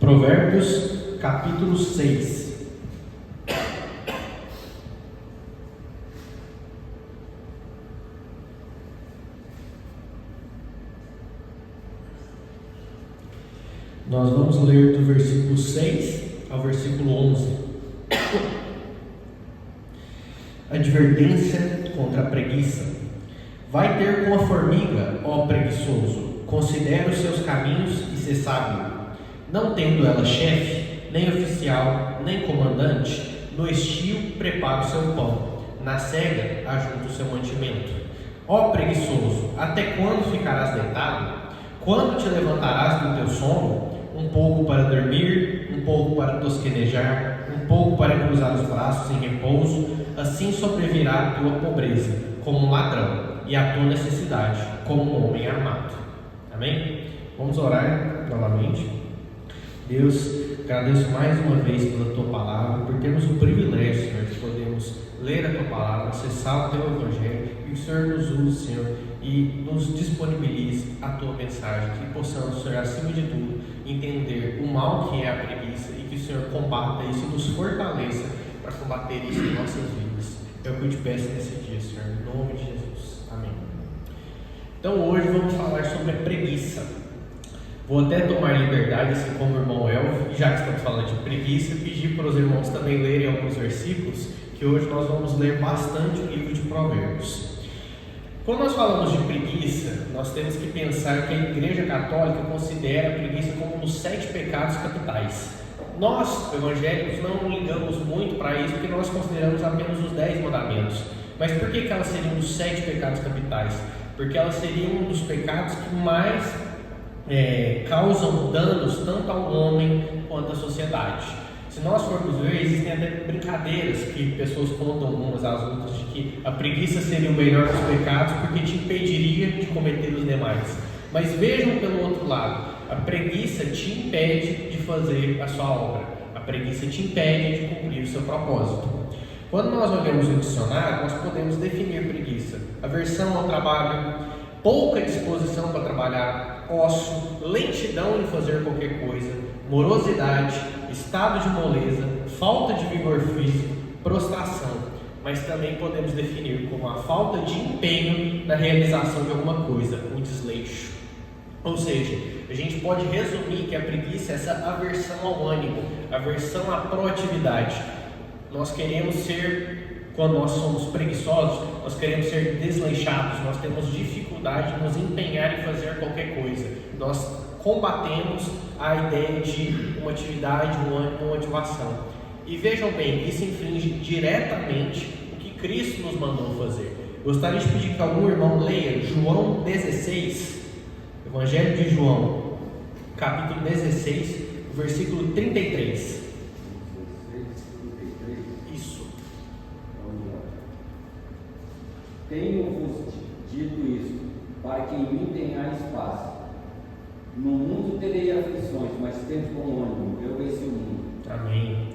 Provérbios, capítulo 6. Nós vamos ler do versículo 6 ao versículo 11. Advertência contra a preguiça. Vai ter com a formiga, ó preguiçoso, considera os seus caminhos e se sábio. Não tendo ela chefe, nem oficial, nem comandante, no estio prepara o seu pão, na cega ajunta o seu mantimento. Ó preguiçoso, até quando ficarás deitado? Quando te levantarás do teu sono? Um pouco para dormir, um pouco para tosquenejar, um pouco para cruzar os braços em repouso, assim sobrevirá a tua pobreza, como um ladrão, e a tua necessidade, como um homem armado. Amém? Vamos orar novamente. Deus, agradeço mais uma vez pela tua palavra, por termos o privilégio, Senhor, de podermos ler a tua palavra, acessar o teu evangelho, e o Senhor nos use, Senhor, e nos disponibilize a tua mensagem, que possamos, Senhor, acima de tudo, entender o mal que é a preguiça e que o Senhor combata isso e nos fortaleça para combater isso em nossas vidas. É o que eu te peço nesse dia, Senhor, em nome de Jesus. Amém. Então hoje vamos falar sobre a preguiça. Vou até tomar liberdade, assim como o irmão Elvio, e já que estamos falando de preguiça, pedir para os irmãos também lerem alguns versículos, que hoje nós vamos ler bastante o livro de Provérbios. Quando nós falamos de preguiça, nós temos que pensar que a Igreja Católica considera a preguiça como um dos 7 pecados capitais. Nós, evangélicos, não ligamos muito para isso, porque nós consideramos apenas os 10 mandamentos. Mas por que elas seriam um dos 7 pecados capitais? Porque elas seriam um dos pecados que mais causam danos tanto ao homem quanto à sociedade. Se nós formos ver, existem até brincadeiras que pessoas contam umas às outras de que a preguiça seria o melhor dos pecados porque te impediria de cometer os demais. Mas vejam pelo outro lado, a preguiça te impede de fazer a sua obra, a preguiça te impede de cumprir o seu propósito. Quando nós olhamos no dicionário, nós podemos definir preguiça: aversão ao trabalho, pouca disposição para trabalhar, ócio, lentidão em fazer qualquer coisa, morosidade, estado de moleza, falta de vigor físico, prostração. Mas também podemos definir como a falta de empenho na realização de alguma coisa, o desleixo. Ou seja, a gente pode resumir que a preguiça é essa aversão ao ânimo, aversão à proatividade. Nós queremos ser, quando nós somos preguiçosos, nós queremos ser desleixados, nós temos dificuldade de nos empenhar em fazer qualquer coisa. Nós combatemos a ideia de uma atividade, um ânimo, uma motivação. E vejam bem, isso infringe diretamente o que Cristo nos mandou fazer. Gostaria de pedir que algum irmão leia João 16, Evangelho de João, capítulo 16, versículo 33. Isso. Tenho-vos dito isso, para que em mim tenhais paz. No mundo terei aflições, mas tende bom ânimo, eu venci o mundo. Amém.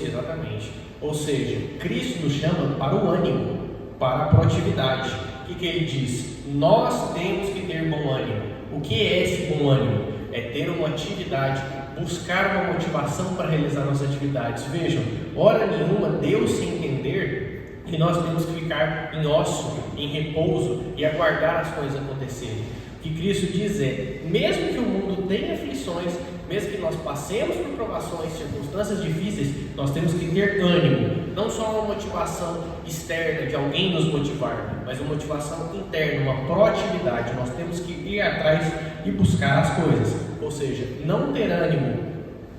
Exatamente. Ou seja, Cristo nos chama para o ânimo, para a proatividade. O que ele diz? Nós temos que ter bom ânimo. O que é esse bom ânimo? É ter uma atividade, buscar uma motivação para realizar nossas atividades. Vejam, hora nenhuma Deus se entender que nós temos que ficar em ócio, em repouso e aguardar as coisas acontecerem. O que Cristo diz é, mesmo que o mundo tenha aflições, mesmo que nós passemos por provações, circunstâncias difíceis, nós temos que ter ânimo, não só uma motivação externa de alguém nos motivar, mas uma motivação interna, uma proatividade. Nós temos que ir atrás e buscar as coisas, ou seja, não ter ânimo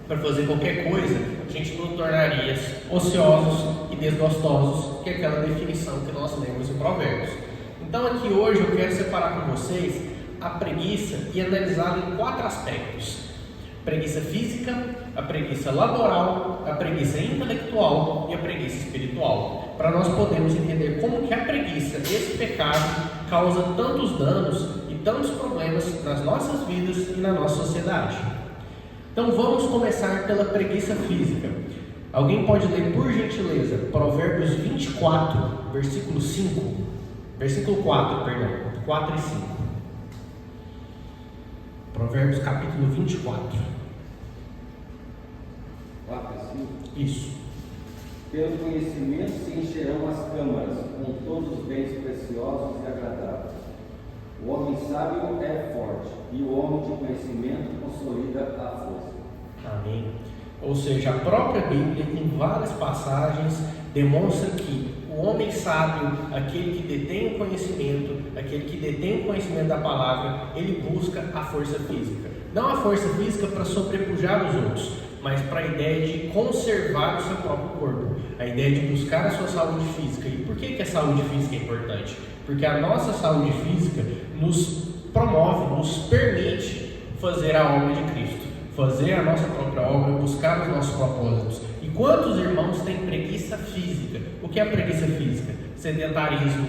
para fazer qualquer coisa, a gente nos tornaria ociosos e desgostosos, que é aquela definição que nós lemos em Provérbios. Então aqui hoje eu quero separar com vocês a preguiça e analisá-la em 4 aspectos: a preguiça física, a preguiça laboral, a preguiça intelectual e a preguiça espiritual, para nós podermos entender como que a preguiça, esse pecado, causa tantos danos e tantos problemas nas nossas vidas e na nossa sociedade. Então vamos começar pela preguiça física. Alguém pode ler, por gentileza, Provérbios 24, versículo 4, 4 e 5. Provérbios capítulo 24. 4:5. Isso. Pelo conhecimento se encherão as câmaras com todos os bens preciosos e agradáveis. O homem sábio é forte, e o homem de conhecimento consolida a força. Amém. Ou seja, a própria Bíblia, em várias passagens, demonstra que o homem sábio, aquele que detém o conhecimento, aquele que detém o conhecimento da palavra, ele busca a força física. Não a força física para sobrepujar os outros, mas para a ideia de conservar o seu próprio corpo, a ideia de buscar a sua saúde física. E por que a saúde física é importante? Porque a nossa saúde física nos promove, nos permite fazer a obra de Cristo, fazer a nossa própria obra, buscar os nossos propósitos. E quantos irmãos têm preguiça física? O que é a preguiça física? Sedentarismo,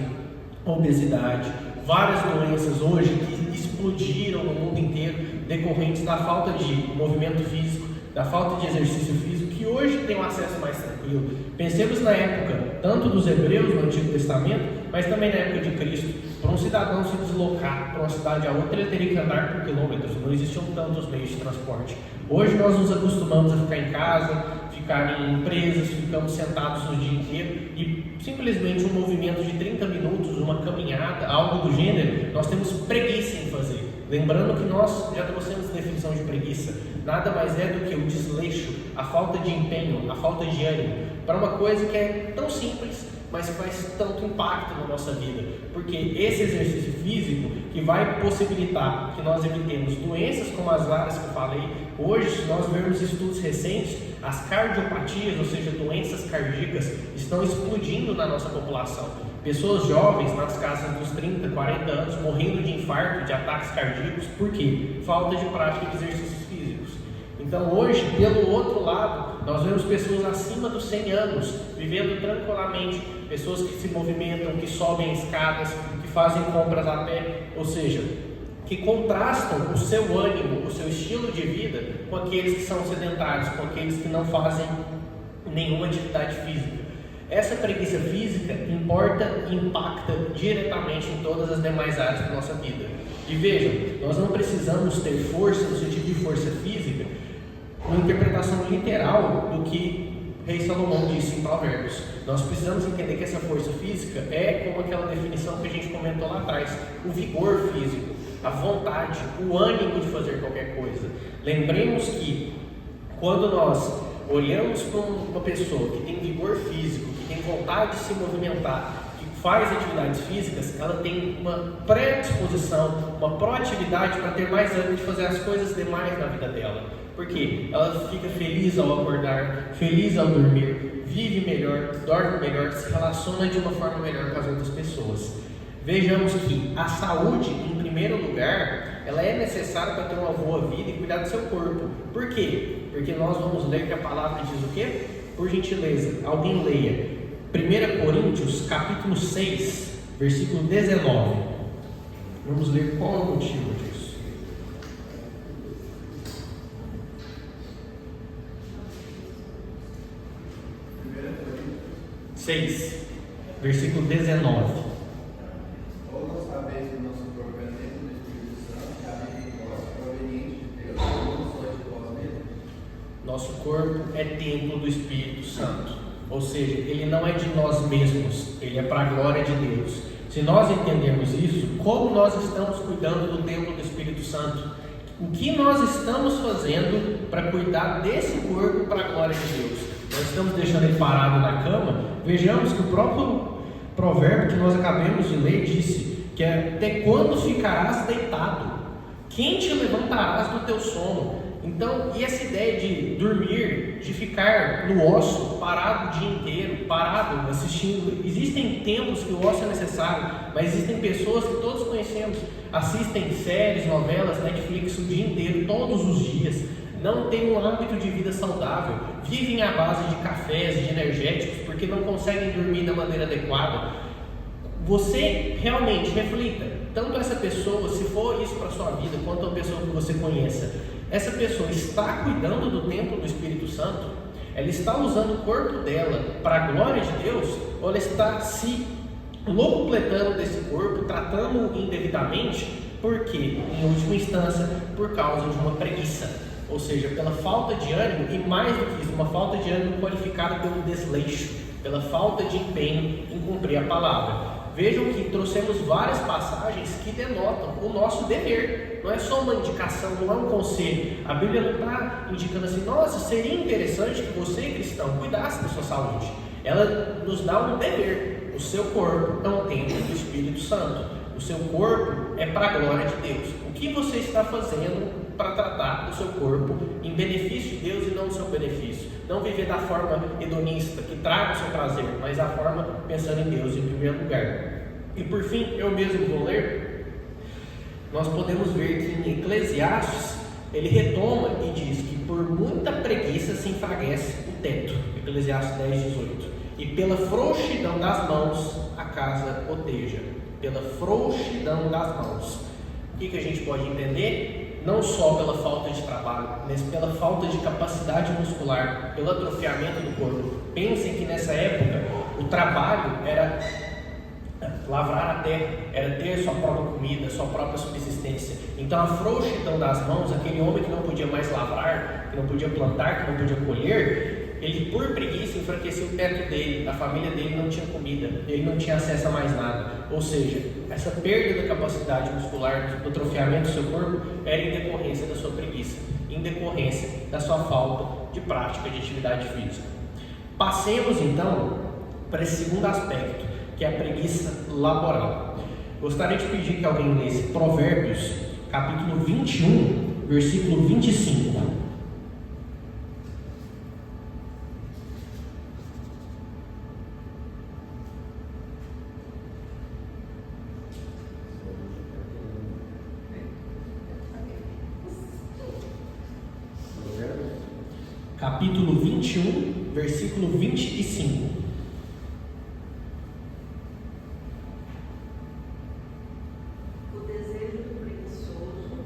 obesidade, várias doenças hoje que explodiram no mundo inteiro, decorrentes da falta de movimento físico, da falta de exercício físico, que hoje tem um acesso mais tranquilo. Pensemos na época, tanto dos hebreus no Antigo Testamento, mas também na época de Cristo. Para um cidadão se deslocar para uma cidade a outra, ele teria que andar por quilômetros, não existiam tantos meios de transporte. Hoje nós nos acostumamos a ficar em casa, ficar em empresas, ficamos sentados o dia inteiro e simplesmente um movimento de 30 minutos, uma caminhada, algo do gênero, nós temos preguiça em fazer. Lembrando que nós já trouxemos definição de preguiça, nada mais é do que o desleixo, a falta de empenho, a falta de ânimo, para uma coisa que é tão simples, mas faz tanto impacto na nossa vida, porque esse exercício físico que vai possibilitar que nós evitemos doenças como as várias que eu falei. Hoje, se nós vermos estudos recentes, as cardiopatias, ou seja, doenças cardíacas, estão explodindo na nossa população. Pessoas jovens, nas casas dos 30, 40 anos, morrendo de infarto, de ataques cardíacos, por quê? Falta de prática de exercícios físicos. Então hoje, pelo outro lado, nós vemos pessoas acima dos 100 anos, vivendo tranquilamente, pessoas que se movimentam, que sobem escadas, que fazem compras a pé, ou seja, que contrastam o seu ânimo, o seu estilo de vida com aqueles que são sedentários, com aqueles que não fazem nenhuma atividade física. Essa preguiça física impacta diretamente em todas as demais áreas da nossa vida. E vejam, nós não precisamos ter força no sentido de força física, uma interpretação literal do que Rei Salomão disse em Provérbios. Nós precisamos entender que essa força física é como aquela definição que a gente comentou lá atrás, o vigor físico, a vontade, o ânimo de fazer qualquer coisa. Lembremos que quando nós olhamos para uma pessoa que tem vigor físico, que tem vontade de se movimentar, que faz atividades físicas, ela tem uma predisposição, uma proatividade para ter mais ânimo de fazer as coisas demais na vida dela. Porque ela fica feliz ao acordar, feliz ao dormir, vive melhor, dorme melhor, se relaciona de uma forma melhor com as outras pessoas. Vejamos que a saúde, em primeiro lugar, ela é necessária para ter uma boa vida e cuidar do seu corpo. Por quê? Porque nós vamos ler que a palavra diz o quê? Por gentileza, alguém leia 1 Coríntios, capítulo 6, versículo 19. Vamos ler qual é o motivo disso. 6, versículo 19. Ou não sabeis que o nosso corpo é templo do Espírito Santo, que habita em vós, proveniente de Deus, não sois de vós mesmos? Nosso corpo é templo do Espírito Santo, ou seja, ele não é de nós mesmos, ele é para a glória de Deus. Se nós entendermos isso, como nós estamos cuidando do templo do Espírito Santo? O que nós estamos fazendo para cuidar desse corpo para a glória de Deus? Nós estamos deixando ele parado na cama? Vejamos que o próprio provérbio que nós acabamos de ler disse que até quando ficarás deitado? Quem te levantarás do teu sono? Então, e essa ideia de dormir, de ficar no ócio, parado o dia inteiro, parado, assistindo, existem tempos que o ócio é necessário, mas existem pessoas que todos conhecemos, assistem séries, novelas, Netflix o dia inteiro, todos os dias, não têm um hábito de vida saudável, vivem à base de cafés, de energéticos, porque não conseguem dormir da maneira adequada. Você realmente reflita, tanto essa pessoa, se for isso para a sua vida, quanto a pessoa que você conheça, essa pessoa está cuidando do templo do Espírito Santo? Ela está usando o corpo dela para a glória de Deus? Ou ela está se locupletando desse corpo, tratando-o indevidamente? Por quê? Em última instância, por causa de uma preguiça. ou seja, pela falta de ânimo, e mais do que isso, uma falta de ânimo qualificada pelo desleixo, pela falta de empenho em cumprir a palavra. Vejam que trouxemos várias passagens que denotam o nosso dever. Não é só uma indicação, não é um conselho. A Bíblia não está indicando assim, nossa, seria interessante que você, cristão, cuidasse da sua saúde. Ela nos dá um dever. O seu corpo é um templo do Espírito Santo. O seu corpo é para a glória de Deus. O que você está fazendo para tratar do seu corpo em benefício de Deus e não no seu benefício? Não viver da forma hedonista, que traga o seu prazer, mas a forma pensando em Deus em primeiro lugar. E por fim, eu mesmo vou ler, nós podemos ver que em Eclesiastes, ele retoma e diz que por muita preguiça se enfraquece o teto. Eclesiastes 10:18. E pela frouxidão das mãos a casa goteja. Pela frouxidão das mãos. O que a gente pode entender? Não só pela falta de trabalho, mas pela falta de capacidade muscular, pelo atrofiamento do corpo. Pensem que nessa época o trabalho era lavrar a terra, era ter sua própria comida, sua própria subsistência. Então a frouxidão das mãos, aquele homem que não podia mais lavrar, que não podia plantar, que não podia colher, ele por preguiça enfraqueceu o teto dele, a família dele não tinha comida, ele não tinha acesso a mais nada. Ou seja, essa perda da capacidade muscular, do atrofiamento do seu corpo, era em decorrência da sua preguiça, em decorrência da sua falta de prática de atividade física. Passemos então para esse segundo aspecto, que é a preguiça laboral. Gostaria de pedir que alguém lesse Provérbios, capítulo 21, versículo 25. Capítulo 21, versículo 25. O desejo do preguiçoso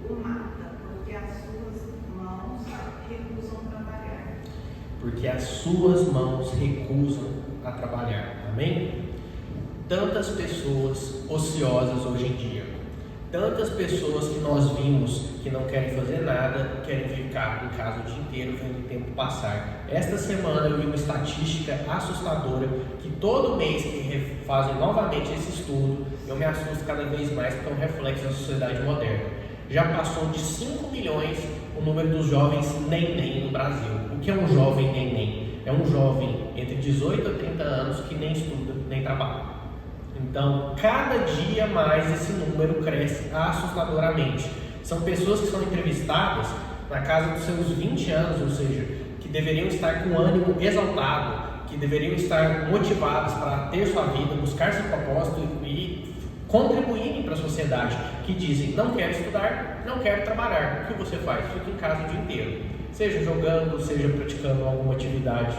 o mata, porque as suas mãos recusam trabalhar. Porque as suas mãos recusam a trabalhar. Amém? Tantas pessoas ociosas hoje em dia. Tantas pessoas que nós vimos que não querem fazer nada, querem ficar em casa o dia inteiro, vendo o tempo passar. Esta semana eu vi uma estatística assustadora, que todo mês que fazem novamente esse estudo, eu me assusto cada vez mais, porque é um reflexo da sociedade moderna. Já passou de 5 milhões o número dos jovens neném no Brasil. O que é um jovem neném? É um jovem entre 18 a 30 anos que nem estuda, nem trabalha. Então, cada dia mais esse número cresce assustadoramente. São pessoas que são entrevistadas na casa dos seus 20 anos, ou seja, que deveriam estar com ânimo exaltado, que deveriam estar motivadas para ter sua vida, buscar seu propósito e contribuírem para a sociedade, que dizem, não quero estudar, não quero trabalhar. O que você faz? Fica em casa o dia inteiro, seja jogando, seja praticando alguma atividade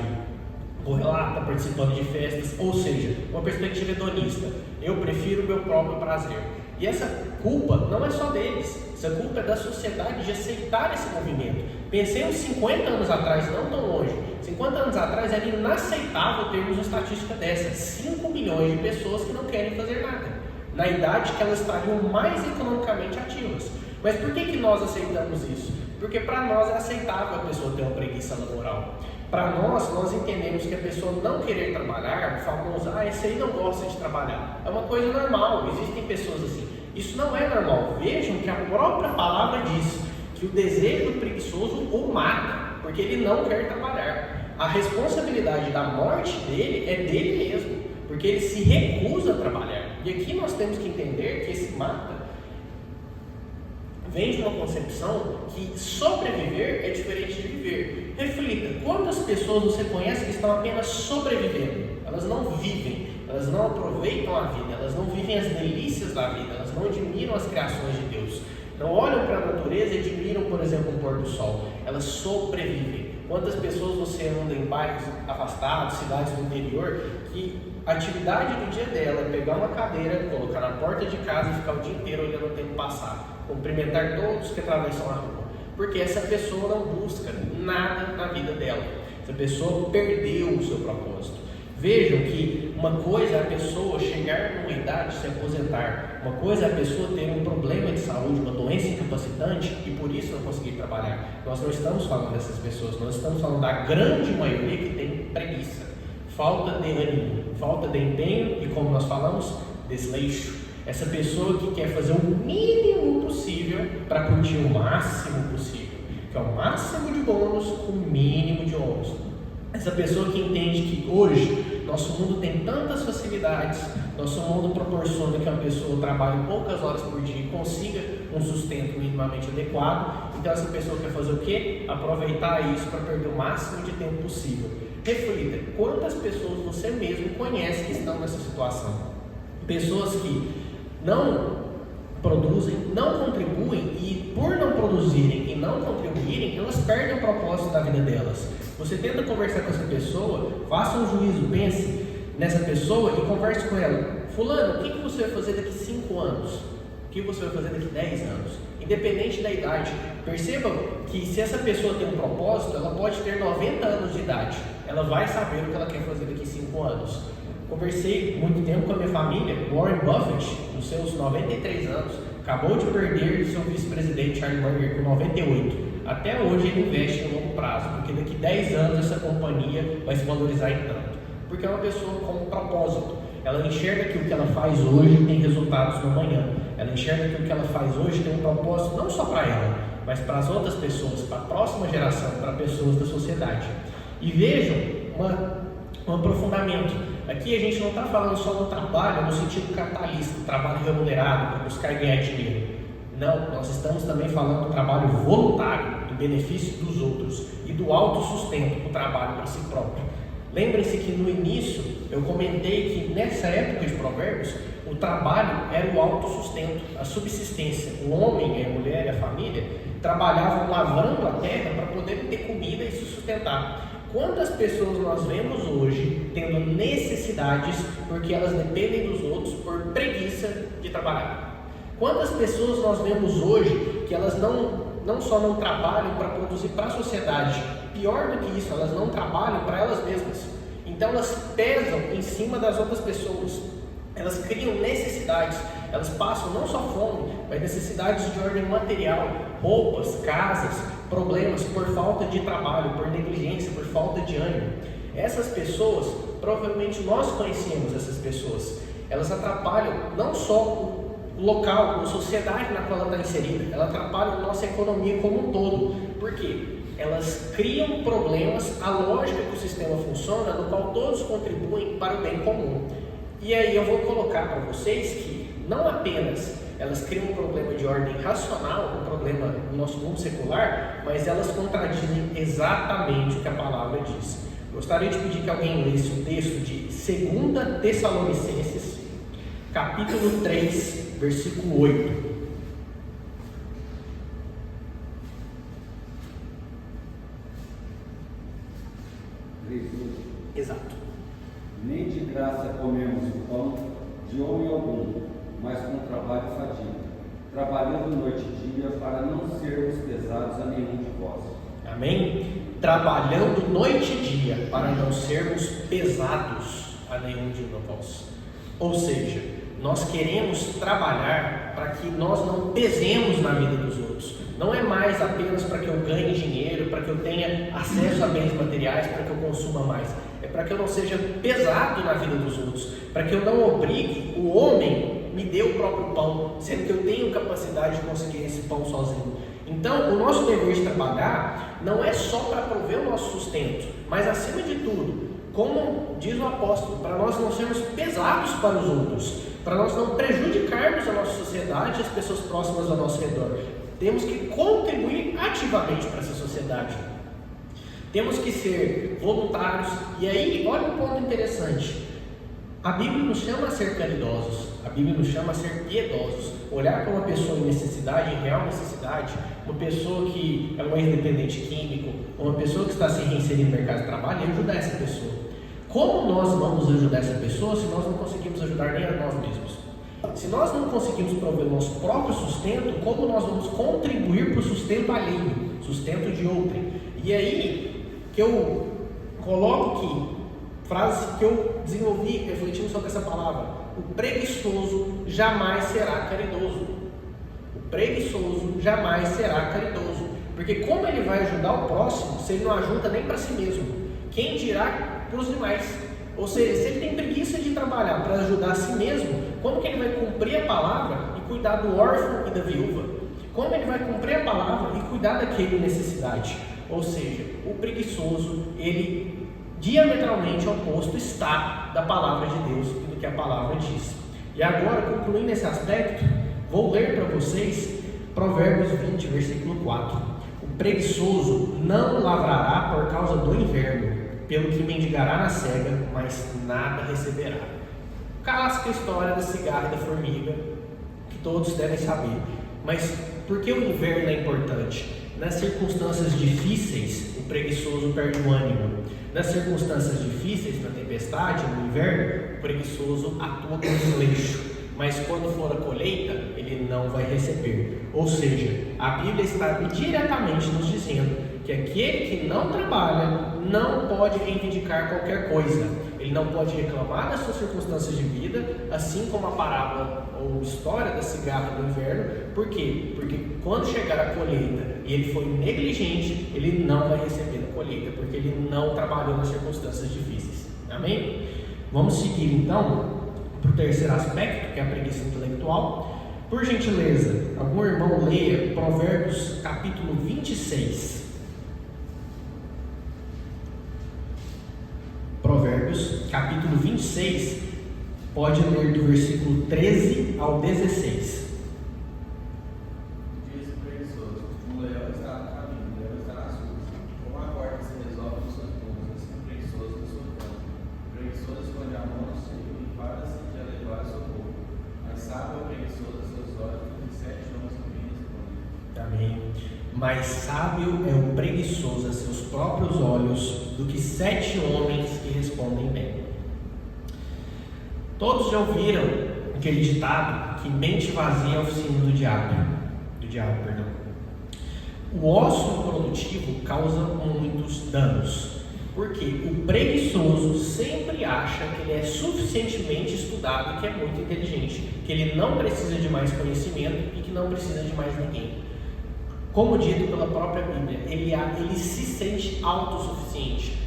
correlata, participando de festas, ou seja, uma perspectiva hedonista. Eu prefiro o meu próprio prazer. E essa culpa não é só deles, essa culpa é da sociedade de aceitar esse movimento. Pensei uns 50 anos atrás, não tão longe, 50 anos atrás era inaceitável termos uma estatística dessa, 5 milhões de pessoas que não querem fazer nada, na idade que elas estariam mais economicamente ativas. Mas por que nós aceitamos isso? Porque para nós é aceitável a pessoa ter uma preguiça laboral. Para nós entendemos que a pessoa não querer trabalhar, o famoso, esse aí não gosta de trabalhar, é uma coisa normal, existem pessoas assim. Isso não é normal. Vejam que a própria palavra diz que o desejo do preguiçoso o mata, porque ele não quer trabalhar. A responsabilidade da morte dele é dele mesmo, porque ele se recusa a trabalhar. E aqui nós temos que entender que esse mata vem de uma concepção que sobreviver é diferente de viver. Reflita, quantas pessoas você conhece que estão apenas sobrevivendo? Elas não vivem, elas não aproveitam a vida, elas não vivem as delícias da vida, elas não admiram as criações de Deus, não olham para a natureza e admiram, por exemplo, o pôr do sol. Elas sobrevivem. Quantas pessoas você anda em bairros afastados, cidades do interior, que a atividade do dia dela é pegar uma cadeira, colocar na porta de casa e ficar o dia inteiro olhando o tempo passar, cumprimentar todos que atravessam a rua, porque essa pessoa não busca nada na vida dela, essa pessoa perdeu o seu propósito. Vejam que uma coisa é a pessoa chegar numa idade de se aposentar, uma coisa é a pessoa ter um problema de saúde, uma doença incapacitante e por isso não conseguir trabalhar. Nós não estamos falando dessas pessoas, nós estamos falando da grande maioria que tem preguiça, falta de ânimo, falta de empenho e, como nós falamos, desleixo. Essa pessoa que quer fazer o mínimo possível para curtir o máximo possível, que é o máximo de bônus com o mínimo de ônus. Essa pessoa que entende que hoje nosso mundo tem tantas facilidades, nosso mundo proporciona que uma pessoa trabalhe poucas horas por dia e consiga um sustento minimamente adequado. Então essa pessoa quer fazer o quê? Aproveitar isso para perder o máximo de tempo possível. Reflita, quantas pessoas você mesmo conhece que estão nessa situação? Pessoas que não produzem, não contribuem e por não produzirem e não contribuírem, elas perdem o propósito da vida delas. Você tenta conversar com essa pessoa, faça um juízo, pense nessa pessoa e converse com ela. Fulano, o que você vai fazer daqui 5 anos? O que você vai fazer daqui 10 anos? Independente da idade. Percebam que se essa pessoa tem um propósito, ela pode ter 90 anos de idade. Ela vai saber o que ela quer fazer daqui 5 anos. Conversei muito tempo com a minha família. Warren Buffett, nos seus 93 anos, acabou de perder seu vice-presidente Charlie Munger com 98. Até hoje ele investe em longo prazo, porque daqui 10 anos essa companhia vai se valorizar em tanto. Porque é uma pessoa com um propósito. Ela enxerga que o que ela faz hoje tem resultados no amanhã. Ela enxerga que o que ela faz hoje tem um propósito não só para ela, mas para as outras pessoas, para a próxima geração, para pessoas da sociedade. E vejam um aprofundamento. Aqui a gente não está falando só do trabalho no sentido capitalista, trabalho remunerado para buscar ganhar dinheiro. Não, nós estamos também falando do trabalho voluntário, do benefício dos outros e do autossustento, do trabalho para si próprio. Lembrem-se que no início eu comentei que nessa época de Provérbios o trabalho era o autossustento, a subsistência. O homem, a mulher e a família trabalhavam lavrando a terra para poder ter comida e se sustentar. Quantas pessoas nós vemos hoje tendo necessidades porque elas dependem dos outros por preguiça de trabalhar? Quantas pessoas nós vemos hoje que elas não só não trabalham para produzir para a sociedade, pior do que isso, elas não trabalham para elas mesmas. Então elas pesam em cima das outras pessoas, elas criam necessidades, elas passam não só fome, mas necessidades de ordem material, roupas, casas, problemas por falta de trabalho, por negligência, por falta de ânimo. Essas pessoas, provavelmente nós conhecemos essas pessoas, elas atrapalham não só o local, a sociedade na qual ela está inserida, ela atrapalha a nossa economia como um todo. Por quê? Elas criam problemas, a lógica que o sistema funciona, no qual todos contribuem para o bem comum. E aí eu vou colocar para vocês que não apenas elas criam um problema de ordem racional, um problema no nosso mundo secular, mas elas contradizem exatamente o que a palavra diz. Gostaria de pedir que alguém lesse o texto de 2 Tessalonicenses, capítulo 3, versículo 8. Exato. Nem de graça comemos o pão de homem algum, mas com trabalho e fadiga, trabalhando noite e dia para não sermos pesados a nenhum de vós. Amém? Trabalhando noite e dia para não sermos pesados a nenhum de vós. Ou seja, nós queremos trabalhar para que nós não pesemos na vida dos outros. Não é mais apenas para que eu ganhe dinheiro, para que eu tenha acesso a bens materiais, para que eu consuma mais. É para que eu não seja pesado na vida dos outros, para que eu não obrigue o homem me dê o próprio pão, sendo que eu tenho capacidade de conseguir esse pão sozinho. Então, o nosso dever de trabalhar não é só para prover o nosso sustento, mas acima de tudo, como diz o apóstolo, para nós não sermos pesados para os outros, para nós não prejudicarmos a nossa sociedade e as pessoas próximas ao nosso redor. Temos que contribuir ativamente para essa sociedade. Temos que ser voluntários. E aí, olha um ponto interessante. A Bíblia nos chama a ser caridosos. A Bíblia nos chama a ser piedosos. Olhar para uma pessoa em necessidade, em real necessidade, uma pessoa que é um ex-dependente químico, uma pessoa que está se reinserindo no mercado de trabalho, e ajudar essa pessoa. Como nós vamos ajudar essa pessoa se nós não conseguimos ajudar nem a nós mesmos? Se nós não conseguimos prover o nosso próprio sustento, como nós vamos contribuir para o sustento alheio, sustento de outrem? E aí, que eu coloco que frase que eu desenvolvi refletindo sobre essa palavra: o preguiçoso jamais será caridoso. O preguiçoso jamais será caridoso. Porque como ele vai ajudar o próximo se ele não ajuda nem para si mesmo? Quem dirá para os demais? Ou seja, se ele tem preguiça de trabalhar para ajudar a si mesmo, como que ele vai cumprir a palavra e cuidar do órfão e da viúva? Como ele vai cumprir a palavra e cuidar daquele com necessidade? Ou seja, o preguiçoso, ele diametralmente oposto está da palavra de Deus e do que a palavra diz. E agora, concluindo esse aspecto, vou ler para vocês Provérbios 20, versículo 4. O preguiçoso não lavrará por causa do inverno, pelo que mendigará na cega, mas nada receberá. Clássica história da cigarra e da formiga, que todos devem saber. Mas por que o inverno é importante? Nas circunstâncias difíceis, o preguiçoso perde o ânimo. Nas circunstâncias difíceis, na tempestade, no inverno, o preguiçoso atua com desleixo. Mas quando for a colheita, ele não vai receber. Ou seja, a Bíblia está diretamente nos dizendo que aquele que não trabalha não pode reivindicar qualquer coisa. Ele não pode reclamar das suas circunstâncias de vida, assim como a parábola ou história da cigarra do inverno. Por quê? Porque quando chegar a colheita e ele foi negligente, ele não vai receber a colheita, porque ele não trabalhou nas circunstâncias difíceis. Amém? Vamos seguir então para o terceiro aspecto, que é a preguiça intelectual. Por gentileza, algum irmão leia Provérbios capítulo 26. Provérbios capítulo 26, pode ler do versículo 13 ao 16. Diz o preguiçoso: um leão está no caminho, um leão está nas ruas. Como a corda se resolve nos seus pulos, assim o preguiçoso no seu campo. O preguiçoso esconde a mão no seio e para-se de levar socorro. Mas sábio é o preguiçoso a seus olhos, e 7 homens que bem respondem. Amém. Mais sábio é o preguiçoso a seus próprios olhos do que 7 homens que respondem bem. Todos já ouviram aquele ditado que mente vazia é a oficina do diabo. O ócio improdutivo causa muitos danos, porque o preguiçoso sempre acha que ele é suficientemente estudado e que é muito inteligente, que ele não precisa de mais conhecimento e que não precisa de mais ninguém. Como dito pela própria Bíblia, ele se sente autossuficiente.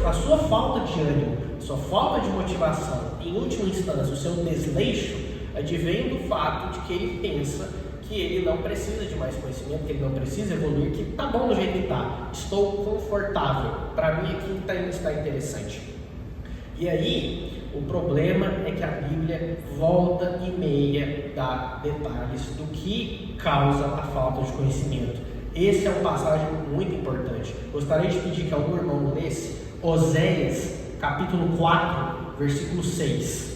A sua falta de ânimo, a sua falta de motivação, em última instância, o seu desleixo, advém do fato de que ele pensa que ele não precisa de mais conhecimento, que ele não precisa evoluir, que está bom do jeito que está, estou confortável, para mim aqui está interessante. E aí, o problema é que a Bíblia volta e meia dá detalhes do que causa a falta de conhecimento. Esse é uma passagem muito importante. Gostaria de pedir que algum irmão lesse Oséias, capítulo 4, versículo 6.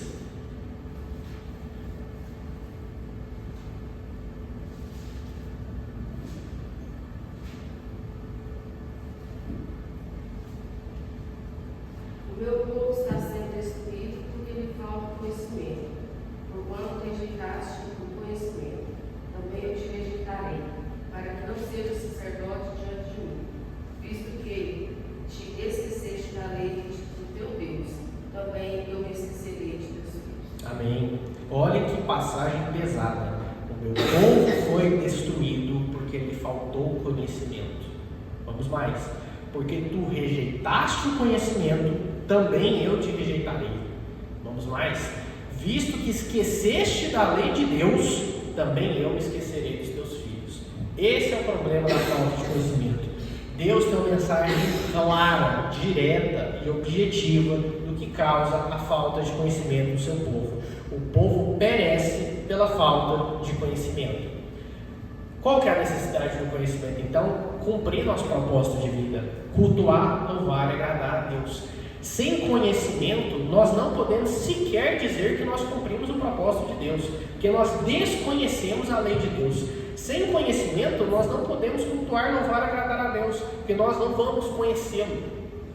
O meu povo está sendo destruído porque lhe falta conhecimento. Porquanto rejeitaste o conhecimento, também eu te rejeitarei, para que não seja sacerdote diante de mim. Visto que te esqueceste da lei do teu Deus, também eu me esquecerei de teus filhos. Amém. Olha que passagem pesada. O meu povo foi destruído porque lhe faltou conhecimento. Vamos mais. Porque tu rejeitaste o conhecimento, também eu te rejeitarei. Vamos mais. Visto que esqueceste da lei de Deus, também eu me esquecerei dos teus filhos. Esse é o problema da falta de conhecimento. Deus tem uma mensagem clara, direta e objetiva do que causa a falta de conhecimento do seu povo. O povo perece pela falta de conhecimento. Qual que é a necessidade do conhecimento? Então, cumprir nosso propósito de vida, cultuar, louvar e agradar a Deus. Sem conhecimento, nós não podemos sequer dizer que nós cumprimos o propósito de Deus, porque nós desconhecemos a lei de Deus. Sem conhecimento, nós não podemos cultuar, louvar e agradar a Deus, porque nós não vamos conhecê-lo.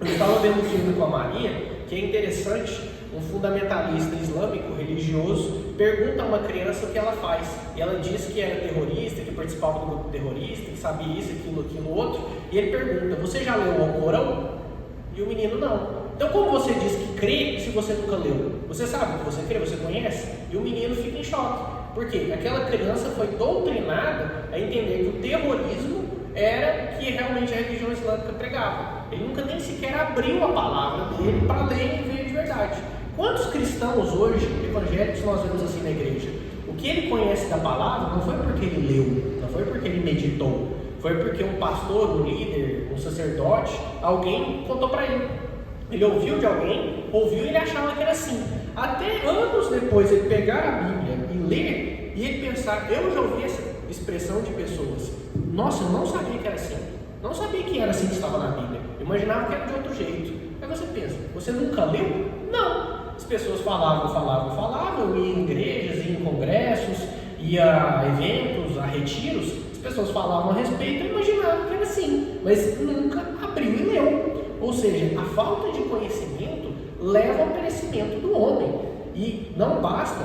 Eu estava vendo um filme com a Maria, que é interessante. Um fundamentalista islâmico religioso pergunta a uma criança o que ela faz. E ela diz que era terrorista, que participava do grupo terrorista, que sabia isso, aquilo, outro. E ele pergunta: você já leu o Corão? E o menino não. Então, como você diz que crê se você nunca leu? Você sabe que você crê, você conhece? E o menino fica em choque. Por quê? Aquela criança foi doutrinada a entender que o terrorismo era o que realmente a religião islâmica pregava. Ele nunca nem sequer abriu a palavra dele para ler e ver de verdade. Quantos cristãos hoje, evangélicos, nós vemos assim na igreja? O que ele conhece da palavra não foi porque ele leu, não foi porque ele meditou, foi porque um pastor, um líder, um sacerdote, alguém contou para ele. Ele ouviu de alguém, ouviu e ele achava que era assim. Até anos depois ele pegar a Bíblia e ler, e ele pensar, eu já ouvi essa expressão de pessoas, nossa, eu não sabia que era assim, não sabia que era assim que estava na Bíblia, eu imaginava que era de outro jeito. Aí você pensa, você nunca leu? Não. As pessoas falavam, ia em igrejas, ia em congressos, ia a eventos, a retiros, as pessoas falavam a respeito e imaginavam que era assim, mas nunca abriu e leu. Ou seja, a falta de conhecimento leva ao perecimento do homem. E não basta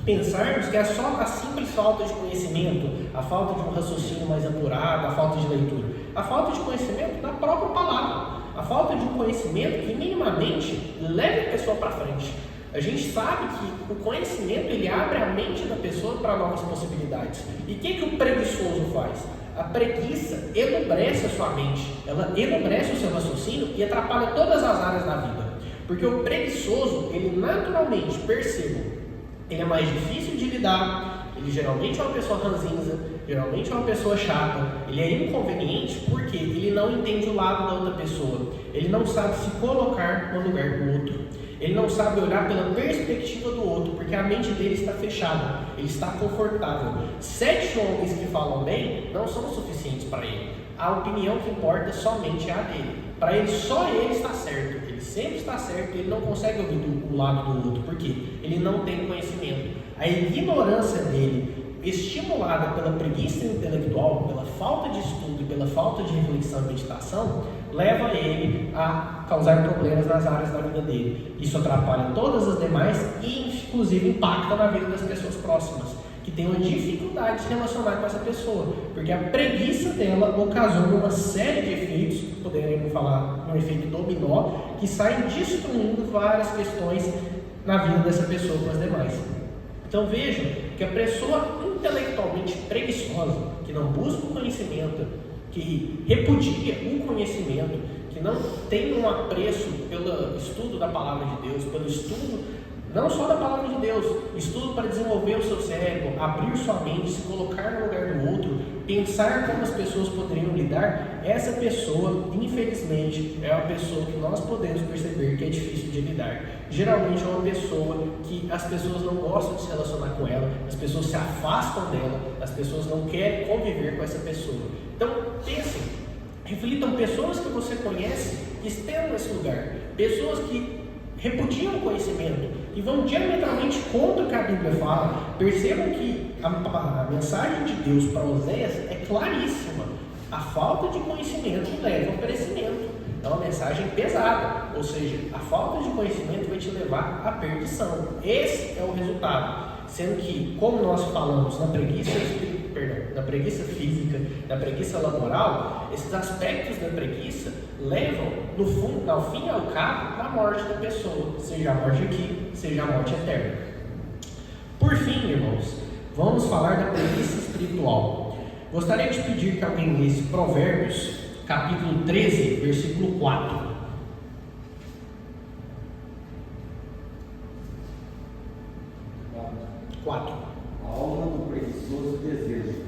pensarmos que é só a simples falta de conhecimento, a falta de um raciocínio mais apurado, a falta de leitura. A falta de conhecimento da própria palavra. A falta de um conhecimento que minimamente leve a pessoa para frente. A gente sabe que o conhecimento ele abre a mente da pessoa para novas possibilidades. E o que o preguiçoso faz? A preguiça enobrece a sua mente, ela enobrece o seu raciocínio e atrapalha todas as áreas da vida. Porque o preguiçoso, ele naturalmente, perceba, ele é mais difícil de lidar, ele geralmente é uma pessoa ranzinza, geralmente é uma pessoa chata, ele é inconveniente porque ele não entende o lado da outra pessoa, ele não sabe se colocar no lugar do outro, ele não sabe olhar pela perspectiva do outro, porque a mente dele está fechada, ele está confortável. 7 homens que falam bem não são suficientes para ele, a opinião que importa somente é a dele. Para ele, só ele está certo, ele sempre está certo, ele não consegue ouvir o lado do outro, porque ele não tem conhecimento. A ignorância dele, estimulada pela preguiça intelectual, pela falta de estudo e pela falta de reflexão e meditação, leva ele a causar problemas nas áreas da vida dele. Isso atrapalha todas as demais e, inclusive, impacta na vida das pessoas próximas, que tem uma dificuldade de se relacionar com essa pessoa, porque a preguiça dela ocasiona uma série de efeitos, poderíamos falar um efeito dominó, que saem destruindo várias questões na vida dessa pessoa com as demais. Então vejam que a pessoa intelectualmente preguiçosa, que não busca o conhecimento, que repudia o conhecimento, que não tem um apreço pelo estudo da palavra de Deus, pelo estudo não só da palavra de Deus, estudo para desenvolver o seu cérebro, abrir sua mente, se colocar no lugar do outro, pensar como as pessoas poderiam lidar, essa pessoa, infelizmente, é uma pessoa que nós podemos perceber que é difícil de lidar. Geralmente é uma pessoa que as pessoas não gostam de se relacionar com ela, as pessoas se afastam dela, as pessoas não querem conviver com essa pessoa. Então, pensem, reflitam pessoas que você conhece que estão nesse lugar, pessoas que repudiam o conhecimento e vão diametralmente contra o que a Bíblia fala. Percebam que a mensagem de Deus para Oséias é claríssima. A falta de conhecimento leva ao perecimento. É uma mensagem pesada, ou seja, a falta de conhecimento vai te levar à perdição. Esse é o resultado. Sendo que, como nós falamos na preguiça física, na preguiça laboral, esses aspectos da preguiça levam, no fundo, ao fim e ao cabo, à morte da pessoa, seja a morte aqui, seja a morte eterna. Por fim, irmãos, vamos falar da preguiça espiritual. Gostaria de pedir que alguém lesse Provérbios, capítulo 13, versículo 4. A alma do preguiçoso deseja,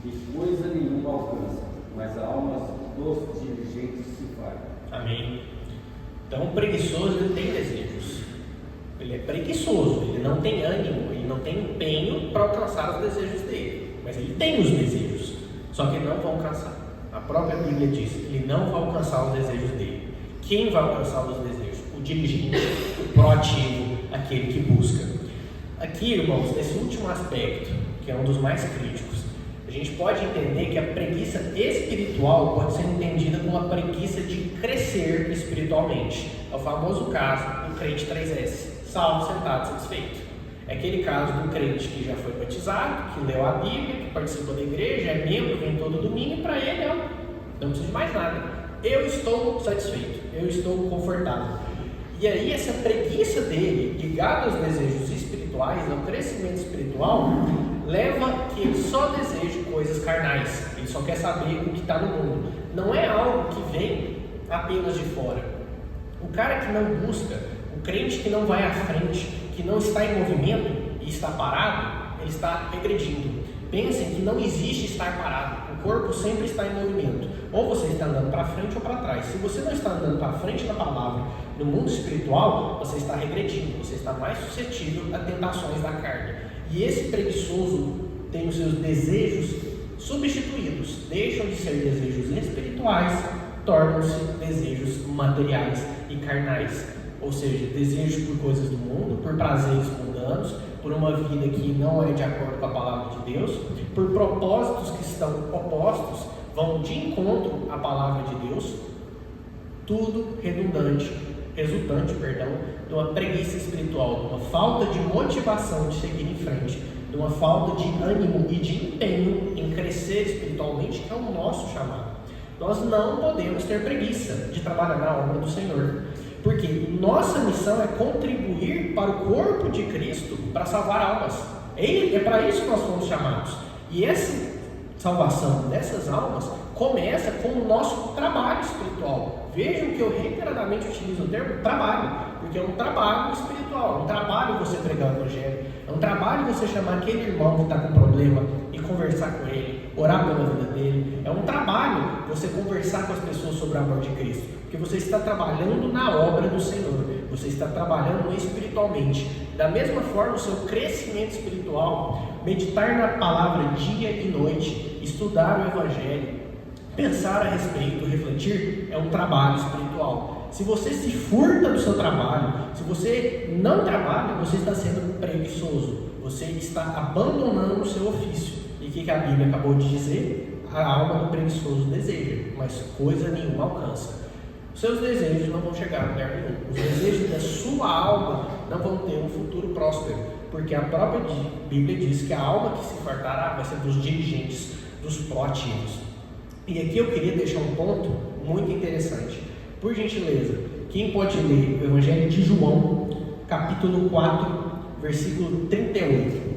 e coisa nenhuma alcança, mas a alma dos diligentes se vai. Amém. Então o preguiçoso ele tem desejos. Ele é preguiçoso, ele não tem ânimo, ele não tem empenho para alcançar os desejos dele. Mas ele tem os desejos, só que ele não vai alcançar. A própria Bíblia diz que ele não vai alcançar os desejos dele. Quem vai alcançar os desejos? O diligente, o proativo, aquele que busca. Aqui, irmãos, nesse último aspecto, que é um dos mais críticos, a gente pode entender que a preguiça espiritual pode ser entendida como a preguiça de crescer espiritualmente. É o famoso caso do crente 3S, salvo, sentado, satisfeito. É aquele caso do crente que já foi batizado, que leu a Bíblia, que participa da igreja, é membro, vem todo domingo, e para ele não precisa de mais nada. Eu estou satisfeito, eu estou confortável. E aí essa preguiça dele, ligada aos desejos espirituais, ao crescimento espiritual, leva que ele só deseje coisas carnais. Ele só quer saber o que está no mundo. Não é algo que vem apenas de fora. O cara que não busca, o crente que não vai à frente, que não está em movimento e está parado, ele está regredindo. Pensem que não existe estar parado. O corpo sempre está em movimento. Ou você está andando para frente ou para trás. Se você não está andando para frente da palavra, no mundo espiritual, você está regredindo. Você está mais suscetível a tentações da carne. E esse preguiçoso tem os seus desejos substituídos. Deixam de ser desejos espirituais, tornam-se desejos materiais e carnais. Ou seja, desejos por coisas do mundo, por prazeres mundanos, por uma vida que não é de acordo com a palavra de Deus, por propósitos que estão opostos, vão de encontro à palavra de Deus, tudo resultante de uma preguiça espiritual, de uma falta de motivação de seguir em frente, de uma falta de ânimo e de empenho em crescer espiritualmente, que é o nosso chamado. Nós não podemos ter preguiça de trabalhar na obra do Senhor, porque nossa missão é contribuir para o corpo de Cristo para salvar almas. É para isso que nós fomos chamados. E essa salvação dessas almas começa com o nosso trabalho espiritual. Vejam que eu reiteradamente utilizo o termo trabalho, porque é um trabalho espiritual, é um trabalho você pregar o Evangelho, é um trabalho você chamar aquele irmão que está com problema e conversar com ele, orar pela vida dele, é um trabalho você conversar com as pessoas sobre o amor de Cristo, porque você está trabalhando na obra do Senhor, você está trabalhando espiritualmente. Da mesma forma, o seu crescimento espiritual, meditar na palavra dia e noite, estudar o Evangelho, pensar a respeito, refletir, é um trabalho espiritual. Se você se furta do seu trabalho, se você não trabalha, você está sendo preguiçoso, você está abandonando o seu ofício. E o que a Bíblia acabou de dizer? A alma do preguiçoso deseja, mas coisa nenhuma alcança. Os seus desejos não vão chegar a lugar nenhum. Os desejos da sua alma não vão ter um futuro próspero, porque a própria Bíblia diz que a alma que se fartará vai ser dos dirigentes, dos proativos. E aqui eu queria deixar um ponto muito interessante. Por gentileza, quem pode ler o Evangelho de João, capítulo 4, versículo 38.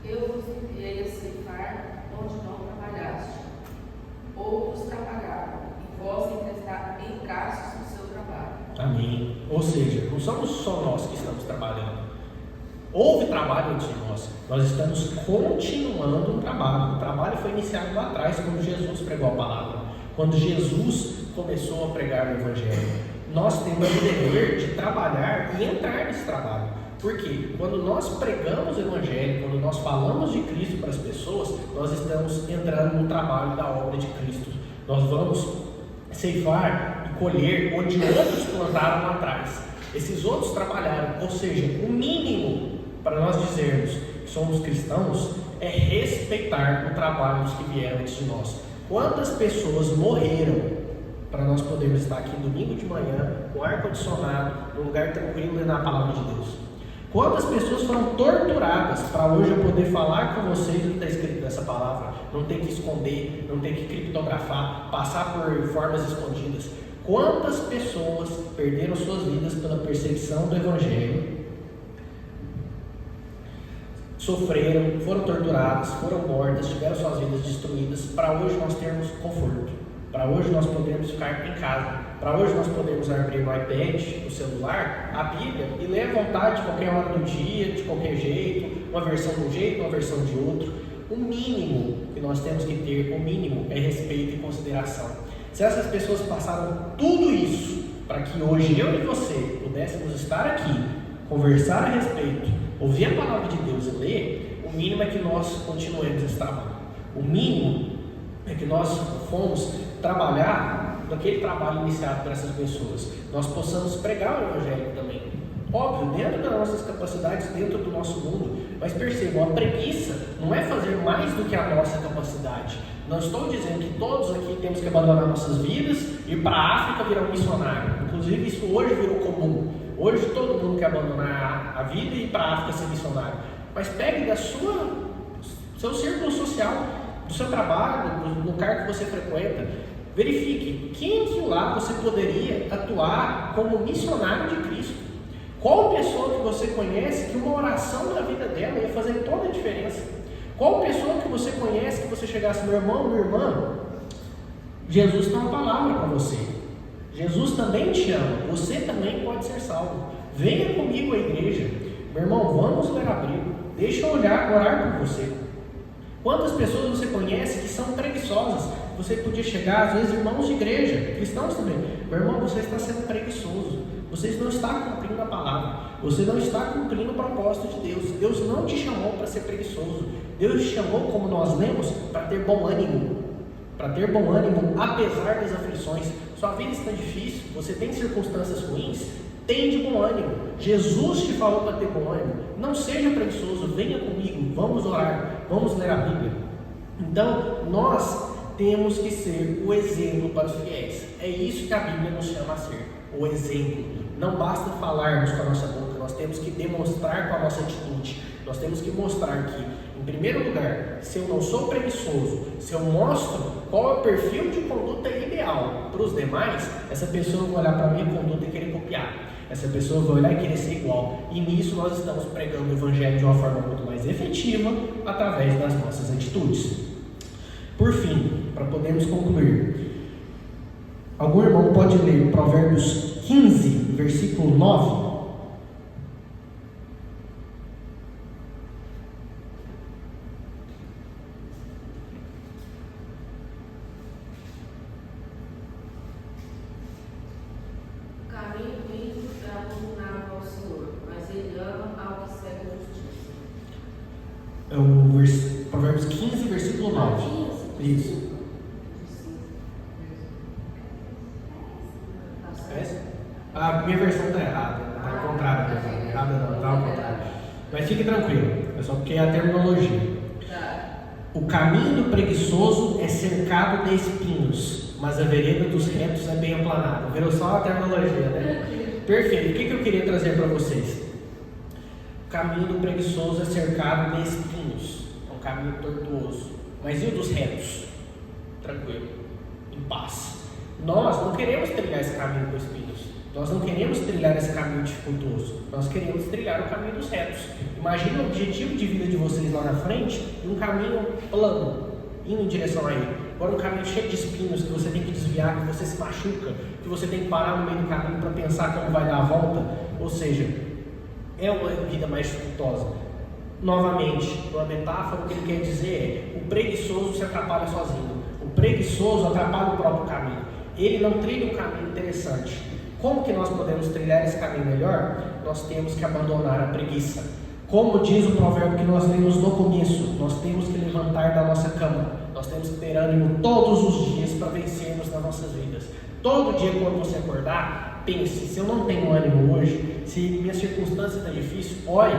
Eu vos enviei a ceifar onde não trabalhaste. Outros trabalharam, e vós entrastes no seu trabalho. Amém. Ou seja, não somos só nós que estamos trabalhando. Houve trabalho antes de nós estamos continuando um trabalho. O trabalho foi iniciado lá atrás, quando Jesus pregou a palavra, quando Jesus começou a pregar o Evangelho. Nós temos o dever de trabalhar e entrar nesse trabalho. Porque quando nós pregamos o Evangelho, quando nós falamos de Cristo para as pessoas, nós estamos entrando no trabalho da obra de Cristo. Nós vamos ceifar e colher onde outros plantaram lá atrás. Esses outros trabalharam, ou seja, o mínimo para nós dizermos que somos cristãos é respeitar o trabalho dos que vieram antes de nós. Quantas pessoas morreram para nós podermos estar aqui domingo de manhã, com ar-condicionado, num lugar tranquilo, lendo a palavra de Deus? Quantas pessoas foram torturadas para hoje eu poder falar com vocês o que está escrito nessa palavra? Não ter que esconder, não ter que criptografar, passar por formas escondidas. Quantas pessoas perderam suas vidas pela perseguição do Evangelho, sofreram, foram torturadas, foram mortas, tiveram suas vidas destruídas, para hoje nós termos conforto, para hoje nós podermos ficar em casa, para hoje nós podemos abrir no iPad, no celular, a Bíblia e ler à vontade, de qualquer hora do dia, de qualquer jeito, uma versão de um jeito, uma versão de outro. O mínimo que nós temos que ter, o mínimo, é respeito e consideração. Se essas pessoas passaram tudo isso para que hoje eu e você pudéssemos estar aqui, conversar a respeito, ouvir a palavra de Deus e ler, o mínimo é que nós continuemos esse trabalho. O mínimo é que nós fomos trabalhar naquele trabalho iniciado por essas pessoas. Nós possamos pregar o Evangelho também. Óbvio, dentro das nossas capacidades, dentro do nosso mundo. Mas percebam, a preguiça não é fazer mais do que a nossa capacidade. Não estou dizendo que todos aqui temos que abandonar nossas vidas e ir para a África virar um missionário. Inclusive isso hoje virou comum. Hoje todo mundo quer abandonar a vida e ir para a África ser missionário. Mas pegue da sua seu círculo social, do seu trabalho, do lugar que você frequenta. Verifique quem que lá você poderia atuar como missionário de Cristo. Qual pessoa que você conhece que uma oração na vida dela ia fazer toda a diferença? Qual pessoa que você conhece que você chegasse, meu irmão, minha irmã, Jesus tem uma palavra para você. Jesus também te ama. Você também pode ser salvo. Venha comigo à igreja. Meu irmão, vamos ler a Bíblia. Deixa eu orar por você. Quantas pessoas você conhece que são preguiçosas? Você podia chegar, às vezes, irmãos de igreja, cristãos também. Meu irmão, você está sendo preguiçoso. Você não está cumprindo a palavra. Você não está cumprindo o propósito de Deus. Deus não te chamou para ser preguiçoso. Deus te chamou, como nós lemos, para ter bom ânimo. Para ter bom ânimo, apesar das aflições. Sua vida está difícil, você tem circunstâncias ruins, tem de bom ânimo. Jesus te falou para ter bom ânimo. Não seja preguiçoso, venha comigo, vamos orar, vamos ler a Bíblia. Então, nós temos que ser o exemplo para os fiéis. É isso que a Bíblia nos chama a ser, o exemplo. Não basta falarmos com a nossa boca, nós temos que demonstrar com a nossa atitude. Nós temos que mostrar que, em primeiro lugar, se eu não sou preguiçoso, se eu mostro qual é o perfil de conduta ideal para os demais, essa pessoa vai olhar para a minha conduta e querer copiar. Essa pessoa vai olhar e querer ser igual. E nisso nós estamos pregando o Evangelho de uma forma muito mais efetiva, através das nossas atitudes. Por fim, para podermos concluir, algum irmão pode ler Provérbios 15, versículo 9? É o Provérbios 15, versículo 9. Isso. A minha versão está errada. Está ao contrário. Errada não, está ao contrário. Mas fique tranquilo. É só porque é a terminologia. O caminho do preguiçoso é cercado de espinhos, mas a vereda dos retos é bem aplanada. Virou só a terminologia, né? Perfeito. O que eu queria trazer para vocês? O caminho do preguiçoso é cercado de espinhos. É um caminho tortuoso. Mas e o dos retos? Tranquilo. Em paz. Nós não queremos trilhar esse caminho com espinhos. Nós não queremos trilhar esse caminho dificultoso. Nós queremos trilhar o caminho dos retos. Imagine o objetivo de vida de vocês lá na frente e um caminho plano, indo em direção a ele. Agora um caminho cheio de espinhos que você tem que desviar, que você se machuca, que você tem que parar no meio do caminho para pensar como vai dar a volta. Ou seja, é uma vida mais dificultosa. Novamente, uma metáfora, o que ele quer dizer é: o preguiçoso se atrapalha sozinho. O preguiçoso atrapalha o próprio caminho. Ele não trilha um caminho interessante. Como que nós podemos trilhar esse caminho melhor? Nós temos que abandonar a preguiça. Como diz o provérbio que nós lemos no começo, nós temos que levantar da nossa cama. Nós temos que ter ânimo todos os dias para vencermos nas nossas vidas. Todo dia quando você acordar, pense: se eu não tenho ânimo hoje, se minha circunstância está difícil, ore,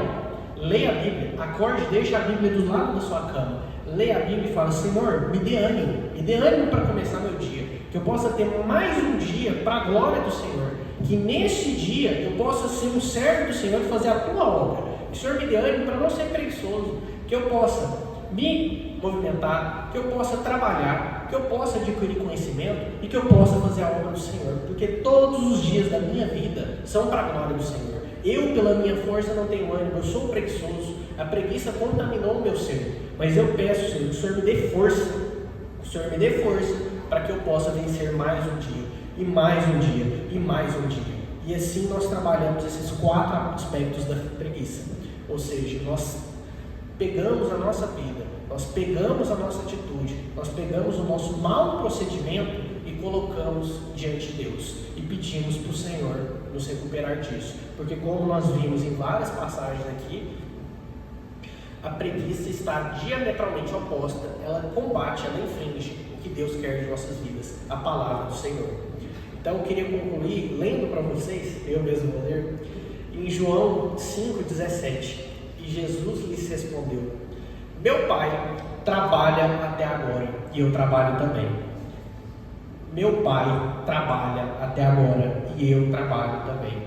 leia a Bíblia, acorde, deixe a Bíblia do lado da sua cama. Leia a Bíblia e fala: Senhor, me dê ânimo para começar meu dia. Que eu possa ter mais um dia para a glória do Senhor. Que neste dia eu possa ser um servo do Senhor e fazer a tua obra. Que o Senhor me dê ânimo para não ser preguiçoso. Que eu possa me movimentar, que eu possa trabalhar, que eu possa adquirir conhecimento e que eu possa fazer a obra do Senhor. Porque todos os dias da minha vida são para a glória do Senhor. Eu, pela minha força, não tenho ânimo, eu sou preguiçoso. A preguiça contaminou o meu ser. Mas eu peço, Senhor, que o Senhor me dê força. Que o Senhor me dê força para que eu possa vencer mais um dia, e mais um dia, e mais um dia. E assim nós trabalhamos esses 4 aspectos da preguiça. Ou seja, nós pegamos a nossa vida, nós pegamos a nossa atitude, nós pegamos o nosso mau procedimento e colocamos diante de Deus. E pedimos para o Senhor nos recuperar disso. Porque como nós vimos em várias passagens aqui, a preguiça está diametralmente oposta. Ela combate, ela infringe o que Deus quer de nossas vidas, a palavra do Senhor. Então eu queria concluir lendo para vocês, eu mesmo vou ler, em João 5,17. E Jesus lhes respondeu: meu Pai trabalha até agora e eu trabalho também. Meu Pai trabalha até agora e eu trabalho também.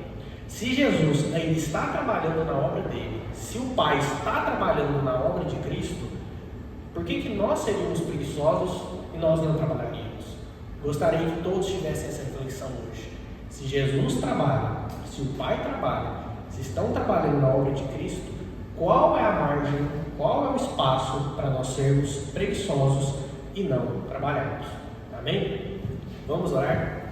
Se Jesus ainda está trabalhando na obra dele, se o Pai está trabalhando na obra de Cristo, Por que nós seríamos preguiçosos e nós não trabalharíamos? Gostaria que todos tivessem essa reflexão hoje. Se Jesus trabalha, se o Pai trabalha, se estão trabalhando na obra de Cristo, qual é a margem, qual é o espaço para nós sermos preguiçosos e não trabalharmos? Amém? Vamos orar?